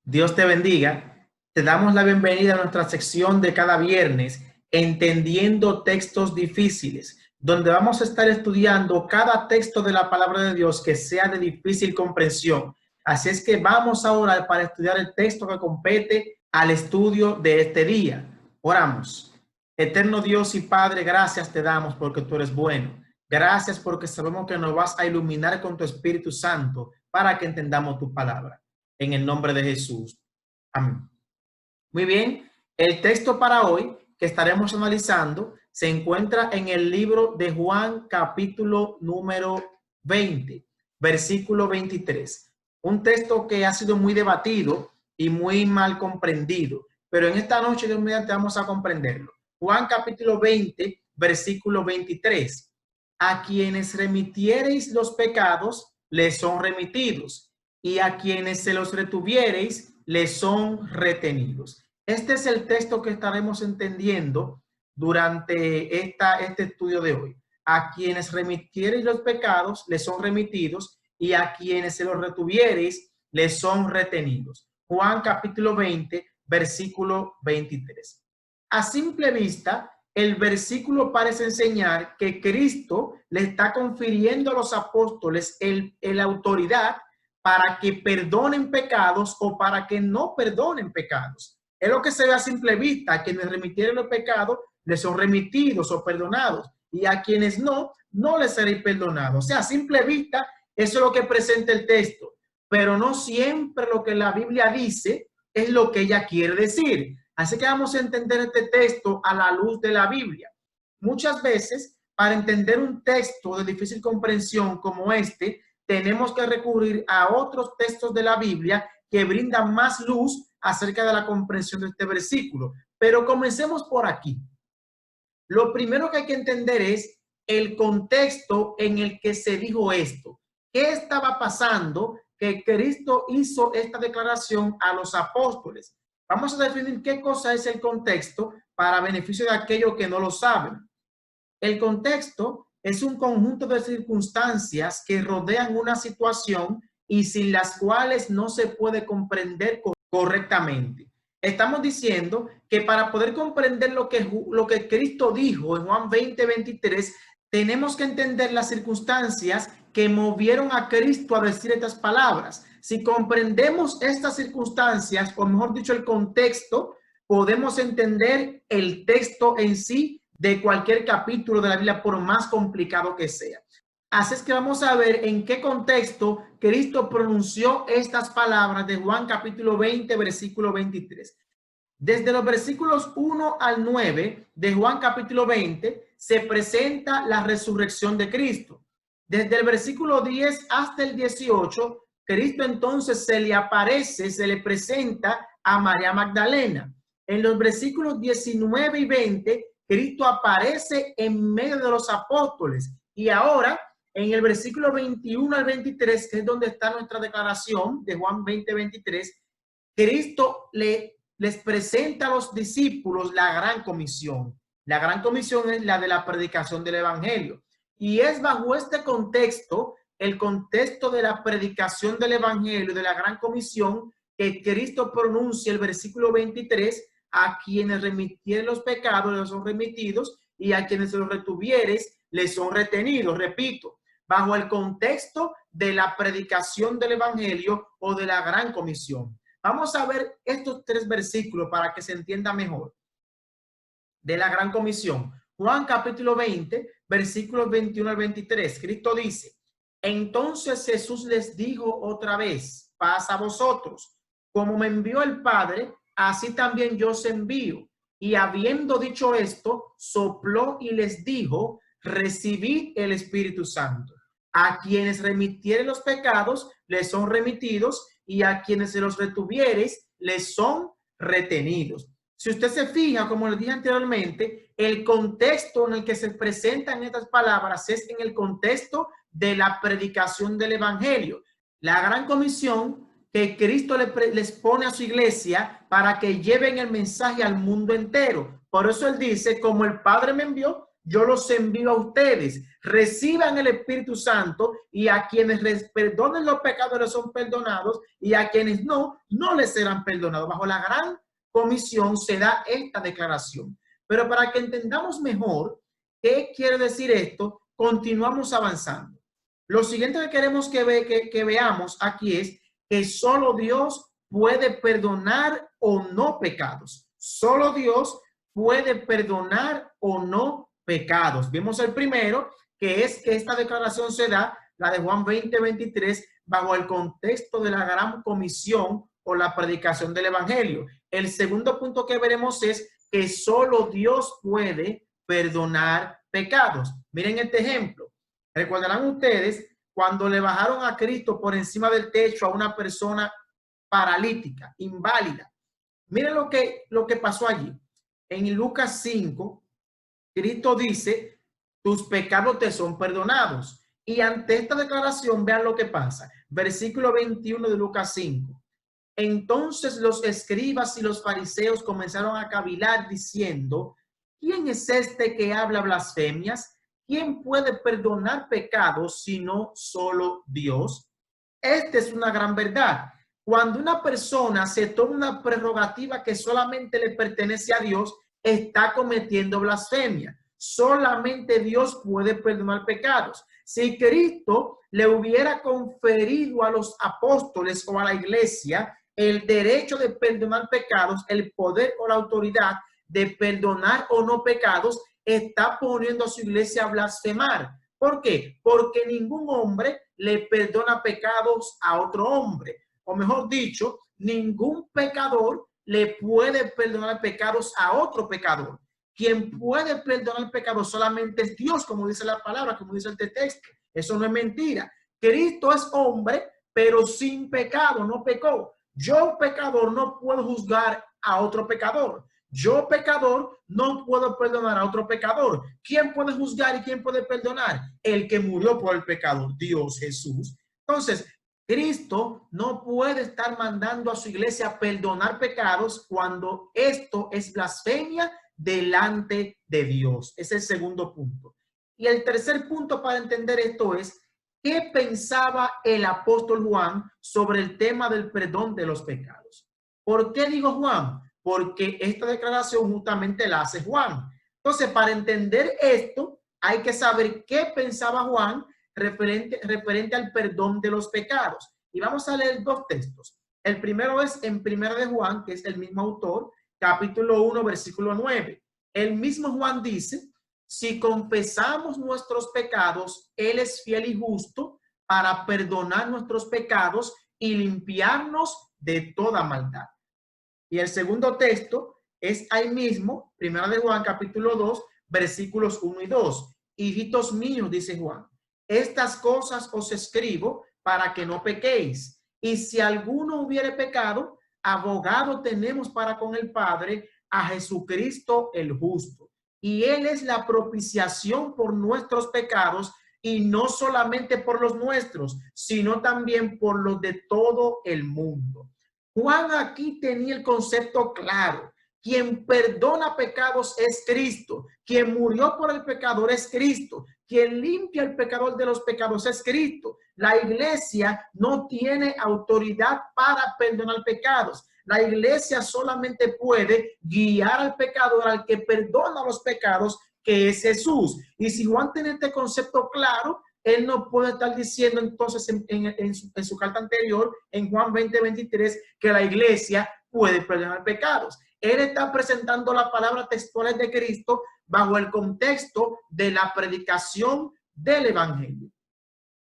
Dios te bendiga. Te damos la bienvenida a nuestra sección de cada viernes, Entendiendo Textos Difíciles, donde vamos a estar estudiando cada texto de la palabra de Dios que sea de difícil comprensión. Así es que vamos a orar para estudiar el texto que compete al estudio de este día. Oramos. Eterno Dios y Padre, gracias te damos porque tú eres bueno. Gracias porque sabemos que nos vas a iluminar con tu Espíritu Santo para que entendamos tu palabra. En el nombre de Jesús. Amén. Muy bien, el texto para hoy que estaremos analizando se encuentra en el libro de Juan, capítulo número 20, versículo 23. Un texto que ha sido muy debatido y muy mal comprendido, pero en esta noche de mediante vamos a comprenderlo. Juan, capítulo 20, versículo 23. A quienes remitiereis los pecados, les son remitidos, y a quienes se los retuviereis, les son retenidos. Este es el texto que estaremos entendiendo durante este estudio de hoy. A quienes remitiereis los pecados, les son remitidos, y a quienes se los retuviereis, les son retenidos. Juan capítulo 20, versículo 23. A simple vista, el versículo parece enseñar que Cristo le está confiriendo a los apóstoles la autoridad para que perdonen pecados o para que no perdonen pecados. Es lo que se ve a simple vista. A quienes remitieron los pecados, les son remitidos o perdonados. Y a quienes no, no les será perdonado. O sea, a simple vista, eso es lo que presenta el texto. Pero no siempre lo que la Biblia dice es lo que ella quiere decir. Así que vamos a entender este texto a la luz de la Biblia. Muchas veces, para entender un texto de difícil comprensión como este, tenemos que recurrir a otros textos de la Biblia que brindan más luz acerca de la comprensión de este versículo. Pero comencemos por aquí. Lo primero que hay que entender es el contexto en el que se dijo esto. ¿Qué estaba pasando que Cristo hizo esta declaración a los apóstoles? Vamos a definir qué cosa es el contexto para beneficio de aquellos que no lo saben. El contexto es un conjunto de circunstancias que rodean una situación y sin las cuales no se puede comprender correctamente. Estamos diciendo que para poder comprender lo que Cristo dijo en Juan 20, 23, tenemos que entender las circunstancias que movieron a Cristo a decir estas palabras. Si comprendemos estas circunstancias, o mejor dicho, el contexto, podemos entender el texto en sí de cualquier capítulo de la Biblia, por más complicado que sea. Así es que vamos a ver en qué contexto Cristo pronunció estas palabras de Juan capítulo 20, versículo 23. Desde los versículos 1 al 9 de Juan capítulo 20 se presenta la resurrección de Cristo. Desde el versículo 10 hasta el 18, Cristo entonces se le aparece, se le presenta a María Magdalena. En los versículos 19 y 20, Cristo aparece en medio de los apóstoles. Y ahora, en el versículo 21 al 23, que es donde está nuestra declaración de Juan 20, 23, Cristo les presenta a los discípulos la gran comisión. La gran comisión es la de la predicación del evangelio. Y es bajo este contexto, el contexto de la predicación del evangelio, de la gran comisión, que Cristo pronuncia el versículo 23, a quienes remitieren los pecados les son remitidos, y a quienes se los retuvieres les son retenidos. Repito, bajo el contexto de la predicación del evangelio o de la gran comisión. Vamos a ver estos tres versículos para que se entienda mejor. De la gran comisión. Juan capítulo 20, versículos 21 al 23. Cristo dice: entonces Jesús les dijo otra vez: paz a vosotros. Como me envió el Padre, así también yo os envío. Y habiendo dicho esto, sopló y les dijo: recibid el Espíritu Santo. A quienes remitieren los pecados, les son remitidos, y a quienes se los retuviereis, les son retenidos. Si usted se fija, como les dije anteriormente, el contexto en el que se presentan estas palabras es en el contexto de la predicación del evangelio. La gran comisión que Cristo les pone a su iglesia para que lleven el mensaje al mundo entero. Por eso él dice: como el Padre me envió, yo los envío a ustedes. Reciban el Espíritu Santo, y a quienes les perdonen los pecados les son perdonados, y a quienes no, no les serán perdonados. Bajo la gran comisión se da esta declaración. Pero para que entendamos mejor qué quiere decir esto, continuamos avanzando. Lo siguiente que queremos que veamos aquí es que solo Dios puede perdonar o no pecados. Solo Dios puede perdonar o no pecados. Vimos el primero, que es que esta declaración se da, la de Juan 20:23, bajo el contexto de la gran comisión o la predicación del evangelio. El segundo punto que veremos es que solo Dios puede perdonar pecados. Miren este ejemplo. Recordarán ustedes cuando le bajaron a Cristo por encima del techo a una persona paralítica, inválida. Miren lo que pasó allí. En Lucas 5, Cristo dice, tus pecados te son perdonados. Y ante esta declaración, vean lo que pasa. Versículo 21 de Lucas 5. Entonces los escribas y los fariseos comenzaron a cavilar diciendo, ¿quién es este que habla blasfemias? ¿Quién puede perdonar pecados sino solo Dios? Esta es una gran verdad. Cuando una persona se toma una prerrogativa que solamente le pertenece a Dios, está cometiendo blasfemia. Solamente Dios puede perdonar pecados. Si Cristo le hubiera conferido a los apóstoles o a la iglesia el derecho de perdonar pecados, el poder o la autoridad de perdonar o no pecados, está poniendo a su iglesia a blasfemar. ¿Por qué? Porque ningún hombre le perdona pecados a otro hombre. O mejor dicho, ningún pecador le puede perdonar pecados a otro pecador. Quien puede perdonar pecados solamente es Dios, como dice la palabra, como dice el texto. Eso no es mentira. Cristo es hombre, pero sin pecado, no pecó. Yo, pecador, no puedo juzgar a otro pecador. Yo, pecador, no puedo perdonar a otro pecador. ¿Quién puede juzgar y quién puede perdonar? El que murió por el pecador, Dios Jesús. Entonces, Cristo no puede estar mandando a su iglesia a perdonar pecados cuando esto es blasfemia delante de Dios. Ese es el segundo punto. Y el tercer punto para entender esto es, ¿qué pensaba el apóstol Juan sobre el tema del perdón de los pecados? ¿Por qué digo Juan? Porque esta declaración justamente la hace Juan. Entonces, para entender esto, hay que saber qué pensaba Juan referente al perdón de los pecados. Y vamos a leer dos textos. El primero es en Primera de Juan, que es el mismo autor, capítulo 1, versículo 9. El mismo Juan dice, si confesamos nuestros pecados, Él es fiel y justo para perdonar nuestros pecados y limpiarnos de toda maldad. Y el segundo texto es ahí mismo, Primera de Juan, capítulo 2, versículos 1 y 2. Hijitos míos, dice Juan, estas cosas os escribo para que no pequéis. Y si alguno hubiere pecado, abogado tenemos para con el Padre, a Jesucristo el justo. Y Él es la propiciación por nuestros pecados, y no solamente por los nuestros, sino también por los de todo el mundo. Juan aquí tenía el concepto claro. Quien perdona pecados es Cristo. Quien murió por el pecador es Cristo. Quien limpia el pecador de los pecados es Cristo. La iglesia no tiene autoridad para perdonar pecados. La iglesia solamente puede guiar al pecador, al que perdona los pecados, que es Jesús. Y si Juan tiene este concepto claro, él no puede estar diciendo entonces en su carta anterior, en Juan 20:23, que la iglesia puede perdonar pecados. Él está presentando las palabras textuales de Cristo bajo el contexto de la predicación del evangelio.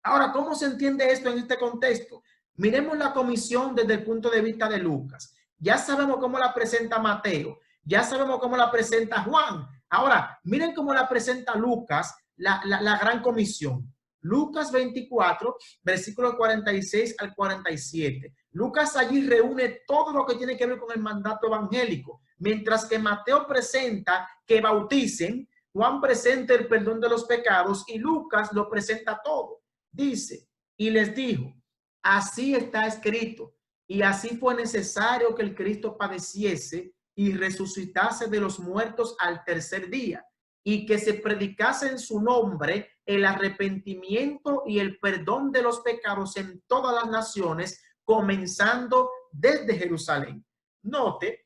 Ahora, ¿cómo se entiende esto en este contexto? Miremos la comisión desde el punto de vista de Lucas. Ya sabemos cómo la presenta Mateo, ya sabemos cómo la presenta Juan. Ahora, miren cómo la presenta Lucas, la gran comisión. Lucas 24, versículos 46 al 47. Lucas allí reúne todo lo que tiene que ver con el mandato evangélico, mientras que Mateo presenta que bauticen, Juan presenta el perdón de los pecados y Lucas lo presenta todo. Dice, y les dijo, así está escrito, y así fue necesario que el Cristo padeciese y resucitase de los muertos al tercer día, y que se predicase en su nombre el arrepentimiento y el perdón de los pecados en todas las naciones, comenzando desde Jerusalén. Note,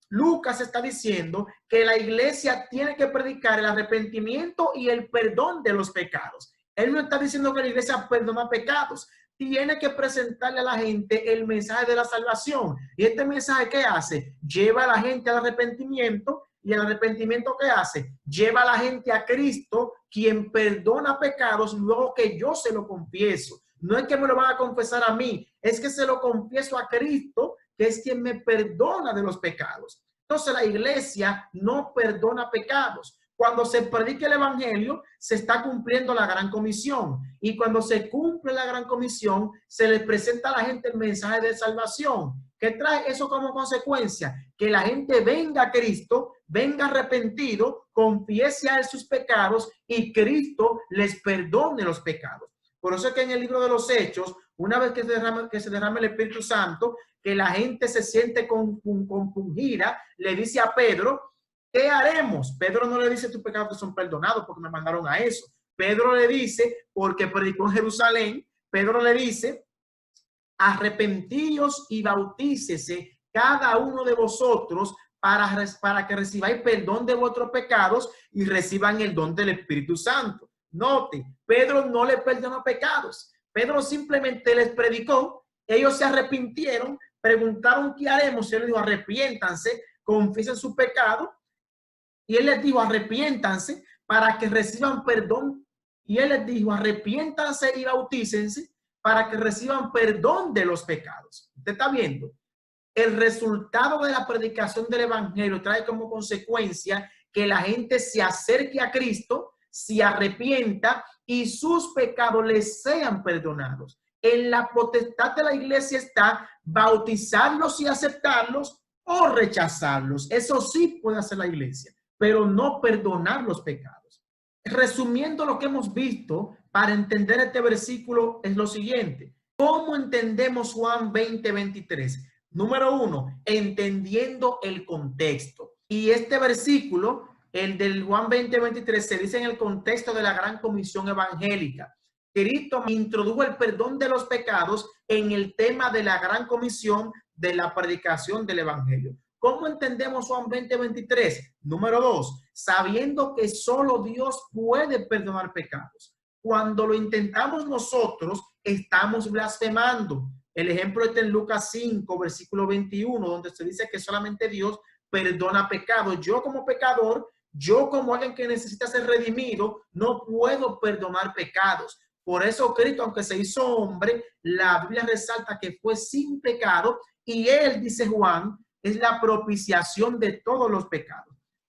Lucas está diciendo que la iglesia tiene que predicar el arrepentimiento y el perdón de los pecados. Él no está diciendo que la iglesia perdona pecados. Tiene que presentarle a la gente el mensaje de la salvación. ¿Y este mensaje qué hace? Lleva a la gente al arrepentimiento. ¿Y el arrepentimiento qué hace? Lleva a la gente a Cristo, quien perdona pecados luego que yo se lo confieso. No es que me lo van a confesar a mí, es que se lo confieso a Cristo, que es quien me perdona de los pecados. Entonces la iglesia no perdona pecados. Cuando se predica el evangelio, se está cumpliendo la gran comisión. Y cuando se cumple la gran comisión, se le presenta a la gente el mensaje de salvación. ¿Qué trae eso como consecuencia? Que la gente venga a Cristo, venga arrepentido, confiese a él sus pecados y Cristo les perdone los pecados. Por eso es que en el libro de los Hechos, una vez que se derrama el Espíritu Santo, que la gente se siente compungida, le dice a Pedro, ¿qué haremos? Pedro no le dice tus pecados son perdonados porque me mandaron a eso. Pedro le dice, porque predicó en Jerusalén, Pedro le dice, arrepentíos y bautícese cada uno de vosotros para que recibáis perdón de vuestros pecados y reciban el don del Espíritu Santo. Note, Pedro no le perdonó pecados. Pedro simplemente les predicó, ellos se arrepintieron, preguntaron qué haremos, y él les dijo arrepiéntanse, confiesen su pecado, y él les dijo arrepiéntanse para que reciban perdón, y él les dijo arrepiéntanse y bautícense para que reciban perdón de los pecados. Usted está viendo, el resultado de la predicación del evangelio trae como consecuencia que la gente se acerque a Cristo, se arrepienta y sus pecados les sean perdonados. En la potestad de la iglesia está bautizarlos y aceptarlos o rechazarlos. Eso sí puede hacer la iglesia, pero no perdonar los pecados. Resumiendo lo que hemos visto, para entender este versículo es lo siguiente. ¿Cómo entendemos Juan 20:23? Número 1, entendiendo el contexto. Y este versículo, el del Juan 20:23, se dice en el contexto de la gran comisión evangélica. Cristo introdujo el perdón de los pecados en el tema de la gran comisión de la predicación del evangelio. ¿Cómo entendemos Juan 20:23? Número 2, sabiendo que solo Dios puede perdonar pecados. Cuando lo intentamos nosotros, estamos blasfemando. El ejemplo está en Lucas 5, versículo 21, donde se dice que solamente Dios perdona pecados. Yo como pecador, yo como alguien que necesita ser redimido, no puedo perdonar pecados. Por eso Cristo, aunque se hizo hombre, la Biblia resalta que fue sin pecado y él, dice Juan, es la propiciación de todos los pecados.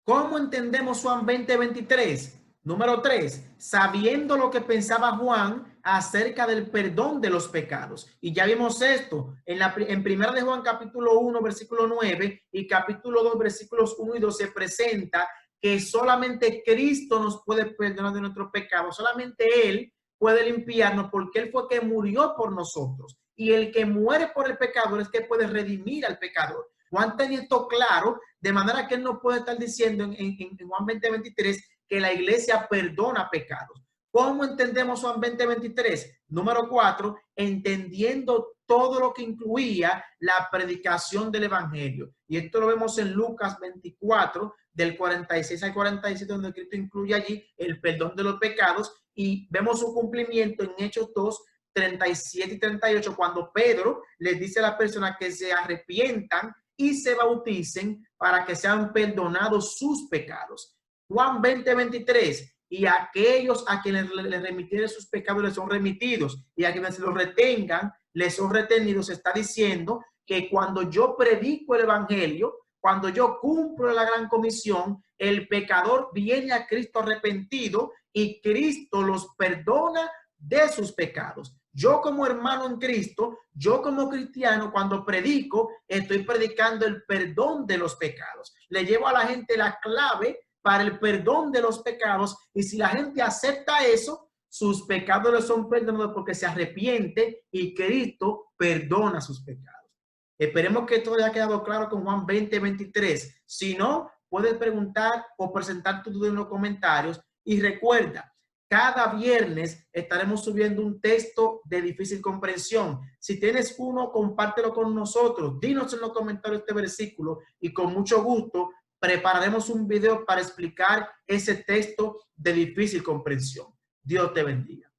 ¿Cómo entendemos Juan 20:23? Número 3, sabiendo lo que pensaba Juan acerca del perdón de los pecados. Y ya vimos esto en primera de Juan capítulo 1, versículo 9 y capítulo 2, versículos 1 y 2 se presenta que solamente Cristo nos puede perdonar de nuestros pecados. Solamente Él puede limpiarnos porque Él fue que murió por nosotros. Y el que muere por el pecador es que puede redimir al pecador. Juan tenía esto claro, de manera que él no puede estar diciendo en Juan 20:23 que la iglesia perdona pecados. ¿Cómo entendemos Juan 20:23? Número 4, entendiendo todo lo que incluía la predicación del evangelio. Y esto lo vemos en Lucas 24, del 46 al 47, donde Cristo incluye allí el perdón de los pecados. Y vemos su cumplimiento en Hechos 2, 37 y 38, cuando Pedro les dice a las personas que se arrepientan y se bauticen para que sean perdonados sus pecados. Juan 20:23, y aquellos a quienes les remitieren sus pecados les son remitidos, y a quienes los retengan les son retenidos. Está diciendo que cuando yo predico el evangelio, cuando yo cumplo la gran comisión, el pecador viene a Cristo arrepentido y Cristo los perdona de sus pecados. Yo como hermano en Cristo, yo como cristiano, cuando predico, estoy predicando el perdón de los pecados. Le llevo a la gente la clave para el perdón de los pecados, y si la gente acepta eso, sus pecados les son perdonados porque se arrepiente y Cristo perdona sus pecados. Esperemos que todo haya quedado claro con Juan 20:23. Si no, puedes preguntar o presentar tu duda en los comentarios. Y recuerda, cada viernes estaremos subiendo un texto de difícil comprensión. Si tienes uno, compártelo con nosotros. Dinos en los comentarios este versículo y con mucho gusto prepararemos un video para explicar ese texto de difícil comprensión. Dios te bendiga.